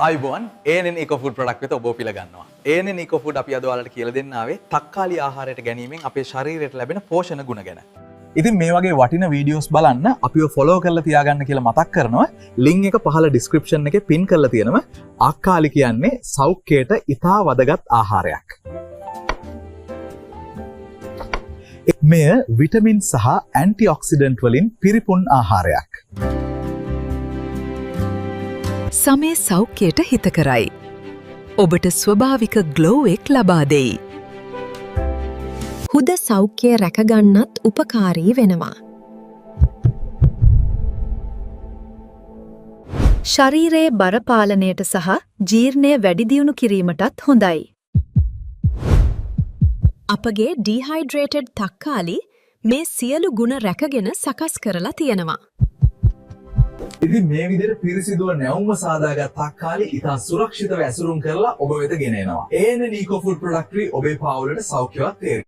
ආයුබෝවන් ANN Eco Food product වෙත ඔබ පිළිගන්නවා. ANN Eco Food අපි අද ඔයාලට කියලා දෙන්න ආවේ තක්කාලි ආහාරයට ගැනීමෙන් අපේ ශරීරයට ලැබෙන පෝෂණ ගුණ ගැන. ඉතින් මේ වගේ වටින වීඩියෝස් බලන්න අපිව ෆලෝ කරලා තියාගන්න කියලා මතක් කරනවා. ලින්ක් එක පහළ ඩිස්ක්‍රිප්ෂන් එකේ පින් කරලා තියෙනවා. අක්කාලි කියන්නේ සෞඛ්‍යයට ඉතා වැදගත් ආහාරයක්. මෙය විටමින් සහ ඇන්ටිඔක්සිඩන්ට් වලින් පිරිපුන් ආහාරයක්. සමේ සෞඛ්‍යයට හිතකරයි. ඔබට ස්වභාවික ග්ලෝ එක ලබා දෙයි. හුද සෞඛ්‍යය රැකගන්නත් උපකාරී වෙනවා. ශරීරයේ බර පාලනයට සහ ජීර්ණය වැඩි දියුණු කිරීමටත් හොඳයි. අපගේ ඩීහයිඩ්‍රේටඩ් තක්කාලි මේ සියලු ගුණ රැකගෙන සකස් කරලා තියෙනවා. ඉතින් මේ විදිහට පිරිසිදුව නැවුම සාදාගත් තක්කාලි ඉතා සුරක්ෂිතව ඇසුරුම් කරලා ඔබ වෙත ගෙන එනවා. ANN Eco Food Product ඔබේ පාවුලට සෞඛ්‍යවත් තේරෙයි.